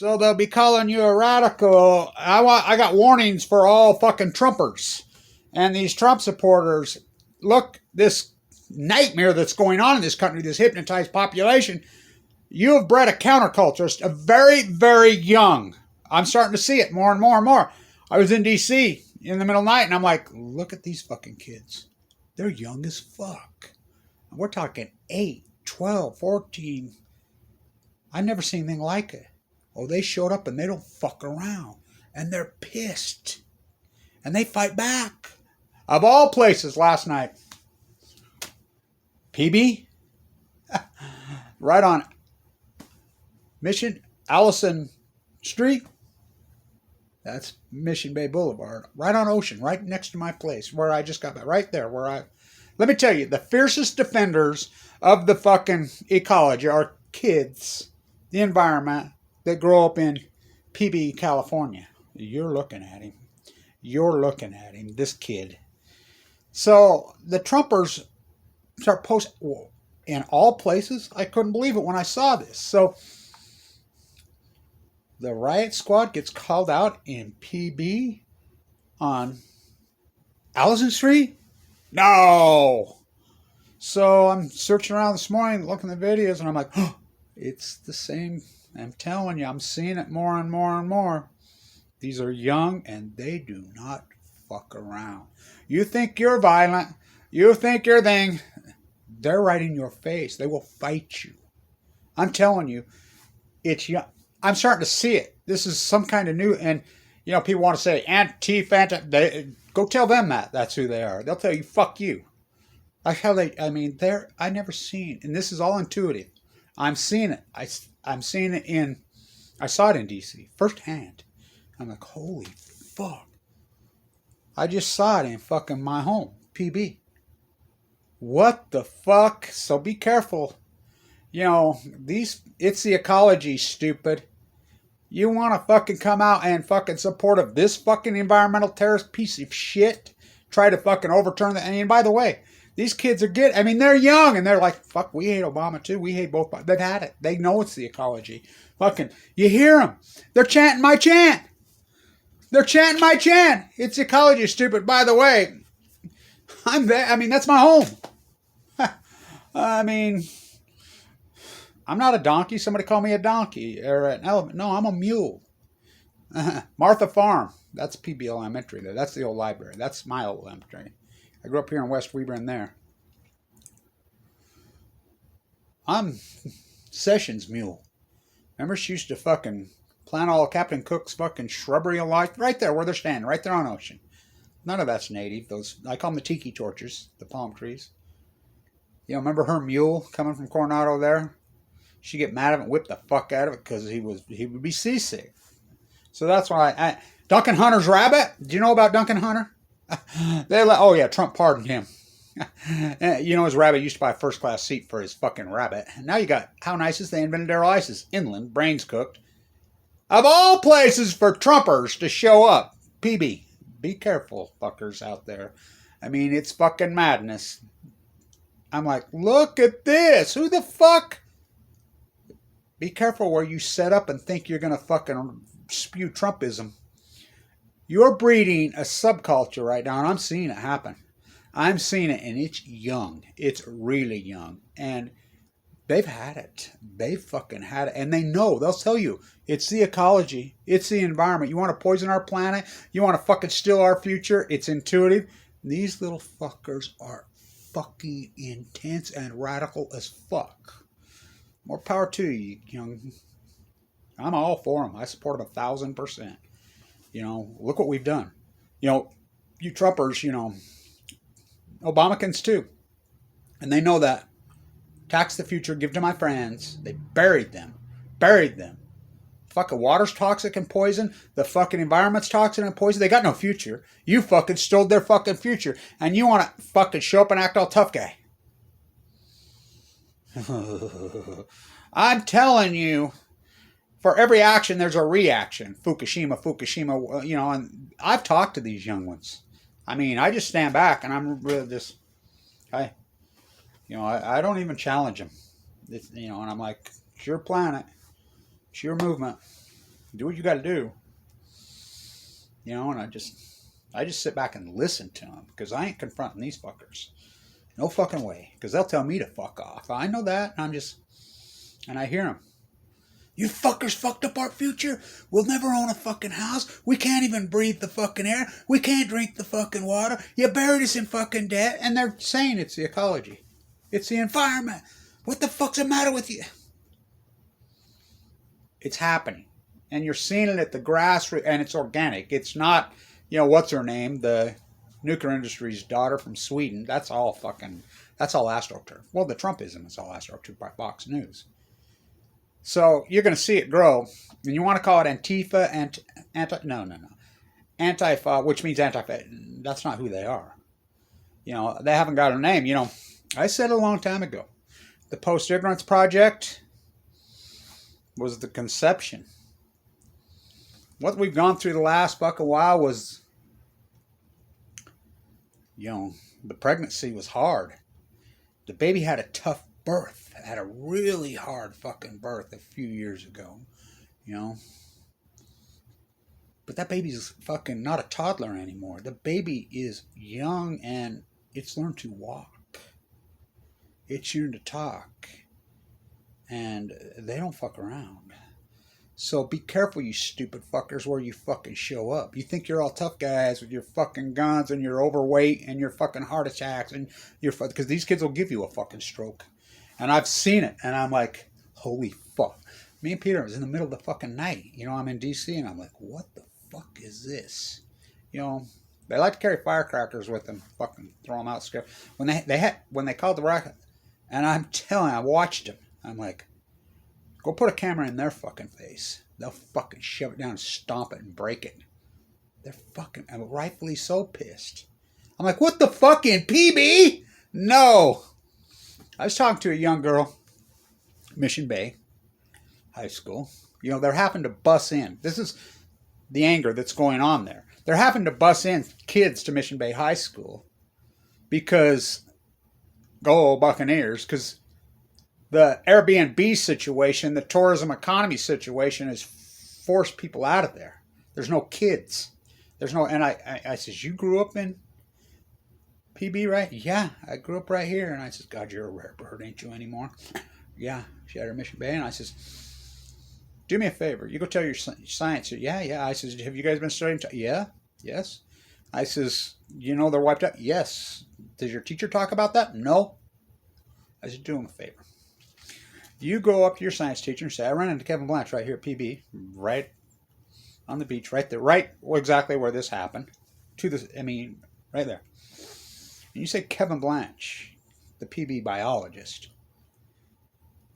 So they'll be calling you a radical. I got warnings for all fucking Trumpers and these Trump supporters. Look, this nightmare that's going on in this country, this hypnotized population, you have bred a counterculturist, a very, very young. I'm starting to see it more and more and more. I was in D.C. in the middle of the night, and I'm like, look at these fucking kids. They're young as fuck. We're talking 8, 12, 14. I've never seen anything like it. Oh, they showed up, and they don't fuck around. And they're pissed. And they fight back. Of all places last night, PB, right on Mission Allison Street. That's Mission Bay Boulevard, right on Ocean, right next to my place where I just got back, right there where I... Let me tell you, the fiercest defenders of the fucking ecology are kids, the environment, that grow up in PB, California. You're looking at him. You're looking at him, this kid. So the Trumpers start posting in all places. I couldn't believe it when I saw this. So the riot squad gets called out in PB on Allison Street? No! So I'm searching around this morning, looking at the videos, and I'm like, oh, it's the same. I'm telling you, I'm seeing it more and more and more. These are young, and they do not fuck around. You think you're violent. You think you're thing. They're right in your face. They will fight you. I'm telling you, it's young. I'm starting to see it. This is some kind of new, and you know, people want to say anti-fanta. Go tell them that. That's who they are. They'll tell you, fuck you. Like how they, I mean, I never seen, and this is all intuitive. I'm seeing it. I'm seeing it I saw it in D.C. firsthand. I'm like, holy fuck. I just saw it in fucking my home, PB. What the fuck? So be careful. You know, it's the ecology, stupid. You want to fucking come out and fucking support of this fucking environmental terrorist piece of shit? Try to fucking overturn the, and by the way, these kids are good. I mean, they're young, and they're like, fuck, we hate Obama, too. We hate both. They've had it. They know it's the ecology. Fucking, you hear them. They're chanting my chant. They're chanting my chant. It's ecology, stupid. By the way, I'm there. I mean, that's my home. I mean, I'm not a donkey. Somebody call me a donkey or an elephant. No, I'm a mule. Martha Farm. That's PB Elementary there. That's the old library. That's my old elementary. I grew up here in West Weber and there. I'm Sessions' mule. Remember, she used to fucking plant all Captain Cook's fucking shrubbery alive right there where they're standing, right there on Ocean. None of that's native. Those, I call them the tiki torches, the palm trees. You know, remember her mule coming from Coronado there? She'd get mad at him and whip the fuck out of it because he would be seasick. So that's why Duncan Hunter's rabbit. Do you know about Duncan Hunter? Oh yeah, Trump pardoned him. You know, his rabbit used to buy a first-class seat for his fucking rabbit. And now you got, how nice is they invented their ISIS? Inland, brains cooked. Of all places for Trumpers to show up. PB, be careful, fuckers out there. I mean, it's fucking madness. I'm like, look at this. Who the fuck? Be careful where you set up and think you're going to fucking spew Trumpism. You're breeding a subculture right now, and I'm seeing it happen. I'm seeing it, and it's young. It's really young. And they've had it. They fucking had it. And they know. They'll tell you. It's the ecology. It's the environment. You want to poison our planet? You want to fucking steal our future? It's intuitive. These little fuckers are fucking intense and radical as fuck. More power to you, young. I'm all for them. I support them 1,000%. You know, look what we've done. You know, you Trumpers, you know, Obamacans too. And they know that. Tax the future, give to my friends. They buried them. Buried them. Fucking water's toxic and poison. The fucking environment's toxic and poison. They got no future. You fucking stole their fucking future. And you want to fucking show up and act all tough guy. I'm telling you, for every action, there's a reaction. Fukushima, you know, and I've talked to these young ones. I mean, I just stand back and I'm really just, I don't even challenge them. You know, and I'm like, it's your planet. It's your movement. Do what you got to do. You know, and I just sit back and listen to them because I ain't confronting these fuckers. No fucking way. Because they'll tell me to fuck off. I know that. And I hear them. You fuckers fucked up our future. We'll never own a fucking house. We can't even breathe the fucking air. We can't drink the fucking water. You buried us in fucking debt. And they're saying it's the ecology. It's the environment. What the fuck's the matter with you? It's happening. And you're seeing it at the grassroots, and it's organic. It's not, what's her name? The nuclear industry's daughter from Sweden. That's all AstroTurf. Well, the Trumpism is all AstroTurf by Fox News. So you're going to see it grow. And you want to call it Antifa, no. Antifa, which means Antifa. That's not who they are. They haven't got a name. I said a long time ago, the Post-Ignorance Project was the conception. What we've gone through the last fucking while was, the pregnancy was hard. The baby had a tough birth, had a really hard fucking birth a few years ago, But that baby's fucking not a toddler anymore. The baby is young and it's learned to walk. It's learned to talk. And they don't fuck around. So be careful, you stupid fuckers, where you fucking show up. You think you're all tough guys with your fucking guns and your overweight and your fucking heart attacks and because these kids will give you a fucking stroke. And I've seen it, and I'm like, holy fuck. Me and Peter was in the middle of the fucking night. I'm in D.C., and I'm like, what the fuck is this? They like to carry firecrackers with them, fucking throw them out, scare. When they called the rocket, and I'm telling you, I watched them. I'm like, go put a camera in their fucking face. They'll fucking shove it down and stomp it and break it. They're fucking, and rightfully so, pissed. I'm like, what the fuck in PB? No. I was talking to a young girl, Mission Bay High School. They're having to bus in. This is the anger that's going on there. They're having to bus in kids to Mission Bay High School because, go Buccaneers, because the Airbnb situation, the tourism economy situation has forced people out of there. There's no kids. And I says, you grew up in PB, right? Yeah, I grew up right here. And I says, God, you're a rare bird, ain't you anymore? Yeah, she had her Mission Bay. And I says, do me a favor. You go tell your science. Yeah. I says, have you guys been studying? Yeah, yes. I says, they're wiped out? Yes. Does your teacher talk about that? No. I said, do him a favor. You go up to your science teacher and say, I ran into Kevin Blanche right here at PB, right on the beach, right there, right exactly where this happened. Right there. And you say, Kevin Blanche, the PB biologist,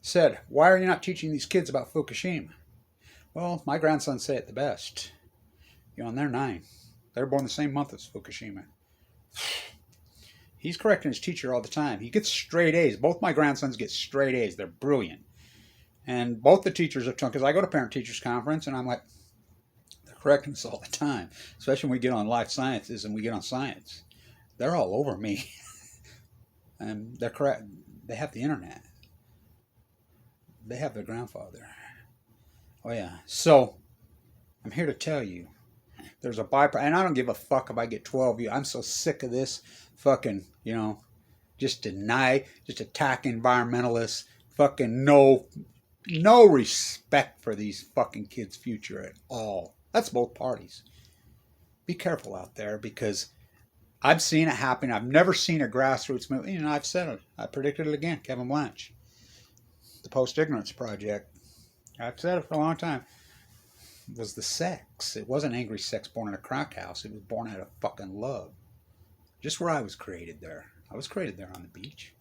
said, why are you not teaching these kids about Fukushima? Well, my grandsons say it the best. And they're 9. They were born the same month as Fukushima. He's correcting his teacher all the time. He gets straight A's. Both my grandsons get straight A's. They're brilliant. And both the teachers have told, because I go to parent-teachers conference, and I'm like, they're correcting us all the time, especially when we get on life sciences and we get on science. They're all over me. And they're correct. They have the internet. They have their grandfather. Oh, yeah. So, I'm here to tell you, there's a byproduct, and I don't give a fuck if I get 12 views. I'm so sick of this fucking, just attack environmentalists, fucking no respect for these fucking kids' future at all. That's both parties. Be careful out there, because I've seen it happen. I've never seen a grassroots movement. I've said it. I predicted it again. Kevin Blanche. The Post-Ignorance Project. I've said it for a long time. It was the sex. It wasn't angry sex born in a crack house. It was born out of fucking love. Just where I was created there. I was created there on the beach.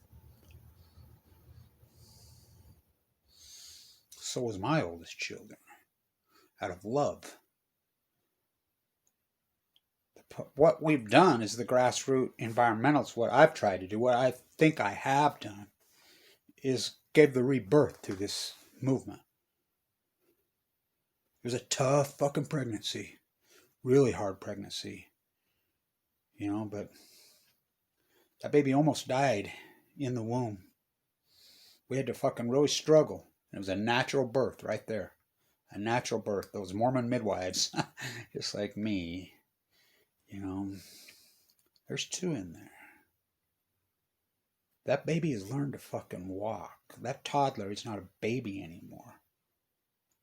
So was my oldest children. Out of love. What we've done is the grassroots environmentalists, what I've tried to do, what I think I have done, is give the rebirth to this movement. It was a tough fucking pregnancy. Really hard pregnancy. But that baby almost died in the womb. We had to fucking really struggle. It was a natural birth right there. A natural birth. Those Mormon midwives, just like me, you know. There's 2 in there. That baby has learned to fucking walk. That toddler is not a baby anymore.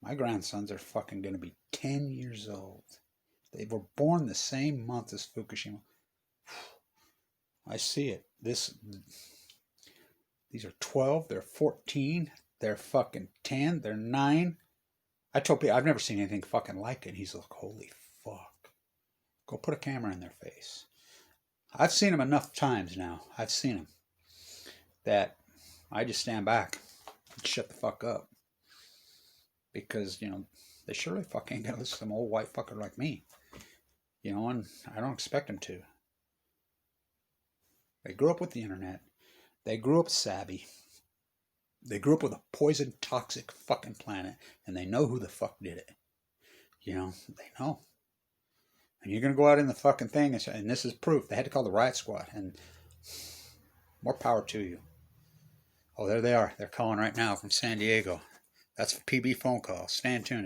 My grandsons are fucking going to be 10 years old. They were born the same month as Fukushima. I see it. These are 12, they're 14, they're fucking 10, they're 9. I told people, I've never seen anything fucking like it. He's like, holy fuck. Go put a camera in their face. I've seen them enough times now. I've seen them. That I just stand back and shut the fuck up. Because, you know, they surely fucking ain't gonna listen to some old white fucker like me. You know, and I don't expect them to. They grew up with the internet. They grew up savvy. They grew up with a poison, toxic fucking planet. And they know who the fuck did it. You know, they know. And you're going to go out in the fucking thing and this is proof. They had to call the riot squad. And more power to you. Oh, there they are. They're calling right now from San Diego. That's a PB phone call. Stand tuned.